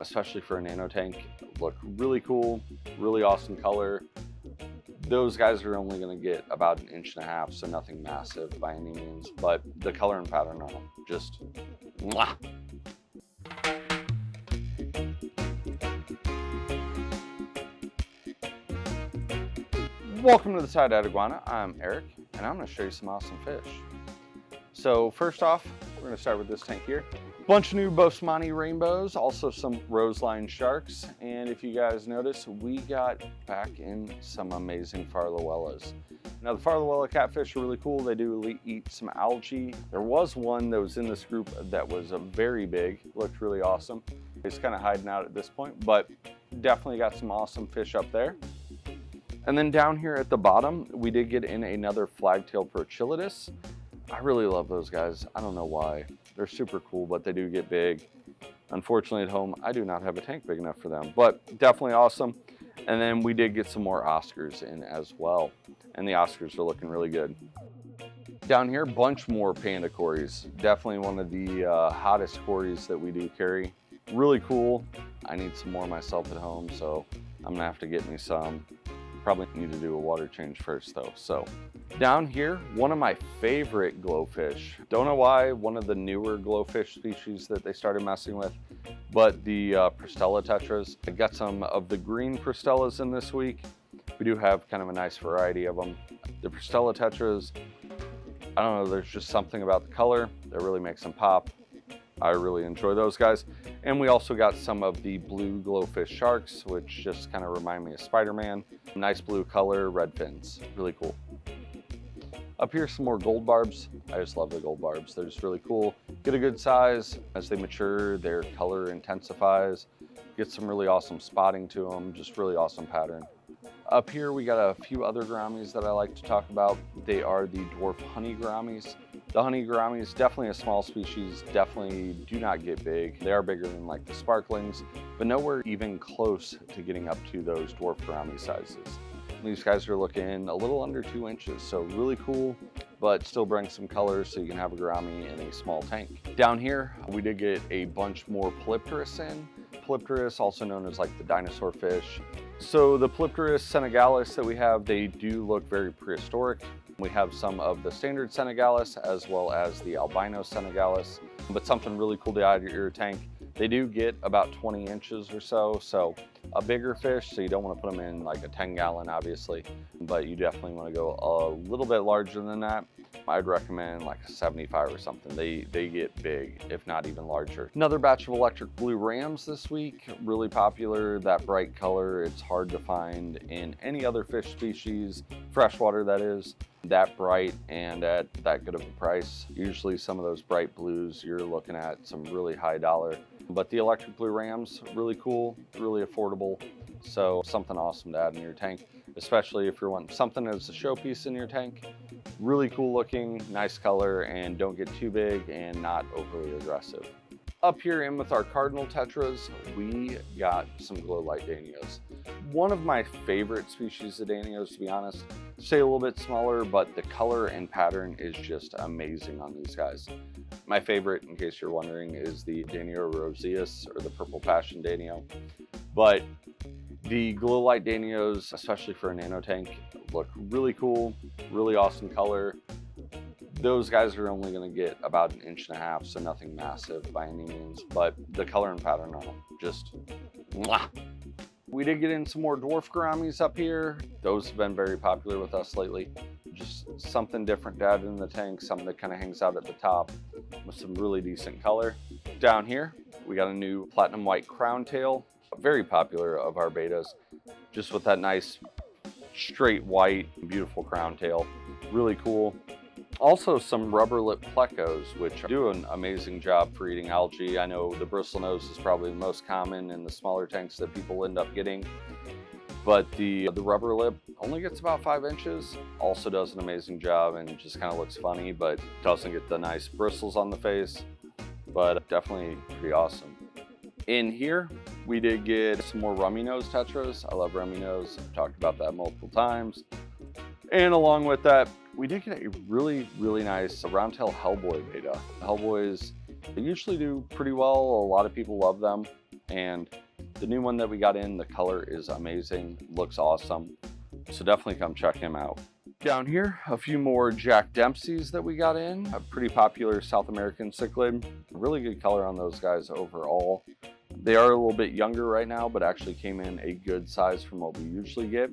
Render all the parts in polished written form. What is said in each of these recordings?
especially for a nano tank. Look really cool, really awesome color. Those guys are only going to get about 1.5 inches, so nothing massive by any means, but the color and pattern are just mwah. Welcome to the Tye-Dyed Iguana. I'm Eric, and I'm going to show you some awesome fish. So first off, we're going to start with this tank here. Bunch of new Bosemani rainbows, also some rose-line sharks, and if you guys notice, we got back in some amazing Farlowellas. Now the Farlowella catfish are really cool. They do eat some algae. There was one that was in this group that was very big, looked really awesome. He's kind of hiding out at this point, but definitely got some awesome fish up there. And then down here at the bottom, we did get in another flagtail Prochilidus. I really love those guys. I don't know why. They're super cool, but they do get big. Unfortunately at home, I do not have a tank big enough for them, but definitely awesome. And then we did get some more Oscars in as well. And the Oscars are looking really good. Down here, bunch more panda cories. Definitely one of the hottest cories that we do carry. Really cool. I need some more myself at home, so I'm gonna have to get me some. Probably need to do a water change first though. So down here, one of my favorite glowfish. Don't know why, one of the newer glowfish species that they started messing with, but the Pristella Tetras. I got some of the green Pristellas in this week. We do have kind of a nice variety of them. The Pristella Tetras, I don't know, there's just something about the color that really makes them pop. I really enjoy those guys. And we also got some of the blue glowfish sharks, which just kind of remind me of Spider-Man. Nice blue color, red fins, really cool. Up here, some more gold barbs. I just love the gold barbs. They're just really cool. Get a good size. As they mature, their color intensifies. Get some really awesome spotting to them, just really awesome pattern. Up here, we got a few other gouramis that I like to talk about. They are the dwarf honey gouramis. The honey gouramis, definitely a small species, definitely do not get big. They are bigger than like the sparklings, but nowhere even close to getting up to those dwarf gourami sizes. These guys are looking a little under 2 inches, so really cool, but still bring some color so you can have a gourami in a small tank. Down here, we did get a bunch more Polypterus in. Polypterus, also known as like the dinosaur fish. So the Polypterus senegalis that we have, they do look very prehistoric. We have some of the standard senegalis as well as the albino senegalis, but something really cool to add to your tank. They do get about 20 inches or so, so a bigger fish, so you don't want to put them in like a 10-gallon obviously, but you definitely want to go a little bit larger than that. I'd recommend like a 75 or something. They get big, if not even larger. Another batch of electric blue rams this week, really popular, that bright color. It's hard to find in any other fish species, freshwater that is, that bright and at that good of a price. Usually some of those bright blues, you're looking at some really high dollar, but the electric blue rams, really cool, really affordable. So something awesome to add in your tank, especially if you're wanting something as a showpiece in your tank. Really cool looking, nice color, and don't get too big and not overly aggressive. Up here in with our cardinal tetras, we got some Glowlight Danios. One of my favorite species of Danios, to be honest. Stay a little bit smaller, but the color and pattern is just amazing on these guys. My favorite, in case you're wondering, is the Danio roseus, or the purple passion Danio. But the Glowlight Danios, especially for a nano tank, look really cool, really awesome color. Those guys are only going to get about 1.5 inches, so nothing massive by any means, but the color and pattern on them, just mwah. We did get in some more dwarf gouramis up here. Those have been very popular with us lately. Just something different to add in the tank, something that kind of hangs out at the top with some really decent color. Down here, we got a new platinum white crown tail, very popular of our bettas, just with that nice straight white, beautiful crown tail, really cool. Also some rubber lip plecos, which do an amazing job for eating algae. I know the bristlenose is probably the most common in the smaller tanks that people end up getting, but the rubber lip only gets about 5 inches. Also does an amazing job and just kind of looks funny, but doesn't get the nice bristles on the face, but definitely pretty awesome. In here, we did get some more rummy nose tetras. I love rummy nose. I've talked about that multiple times. And along with that, we did get a really, really nice roundtail Hellboy beta. Hellboys, they usually do pretty well. A lot of people love them. And the new one that we got in, the color is amazing, looks awesome. So definitely come check him out. Down here, a few more Jack Dempseys that we got in. A pretty popular South American cichlid. Really good color on those guys overall. They are a little bit younger right now, but actually came in a good size from what we usually get.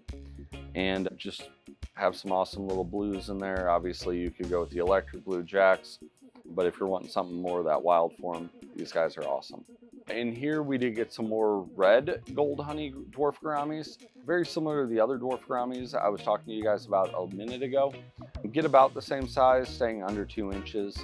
And just have some awesome little blues in there. Obviously, you could go with the electric blue Jacks, but if you're wanting something more of that wild form, these guys are awesome. In here, we did get some more red gold honey dwarf gouramis, very similar to the other dwarf gouramis I was talking to you guys about a minute ago. Get about the same size, staying under 2 inches.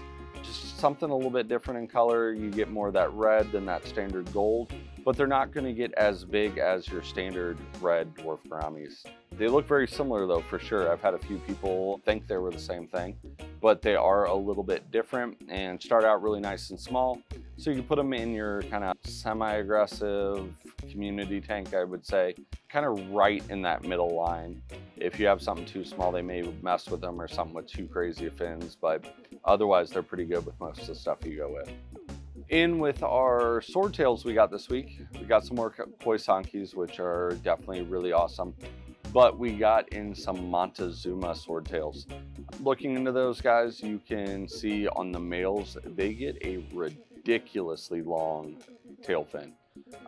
Just something a little bit different in color. You get more of that red than that standard gold, but they're not going to get as big as your standard red dwarf gouramis. They look very similar though, for sure. I've had a few people think they were the same thing, but they are a little bit different and start out really nice and small. So you can put them in your kind of semi-aggressive community tank, I would say, kind of right in that middle line. If you have something too small, they may mess with them, or something with too crazy of fins, but otherwise they're pretty good with most of the stuff you go with. In with our swordtails we got this week, we got some more koi sankis, which are definitely really awesome. But we got in some Montezuma swordtails. Looking into those guys, you can see on the males, they get a ridiculously long tail fin.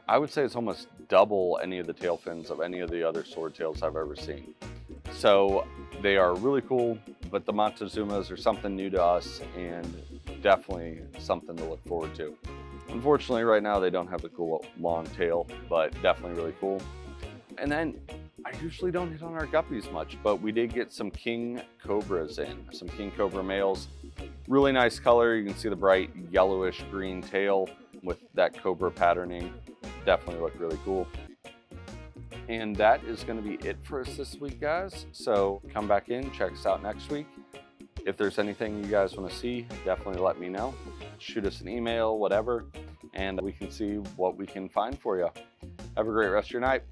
I would say it's almost double any of the tail fins of any of the other swordtails I've ever seen. So they are really cool, but the Montezumas are something new to us and definitely something to look forward to. Unfortunately, right now they don't have the cool long tail, but definitely really cool. And then I usually don't hit on our guppies much, but we did get some king cobras in, some king cobra males. Really nice color. You can see the bright yellowish green tail with that cobra patterning. Definitely look really cool. And that is going to be it for us this week, guys. So come back in, check us out next week. If there's anything you guys want to see, definitely let me know. Shoot us an email, whatever, and we can see what we can find for you. Have a great rest of your night.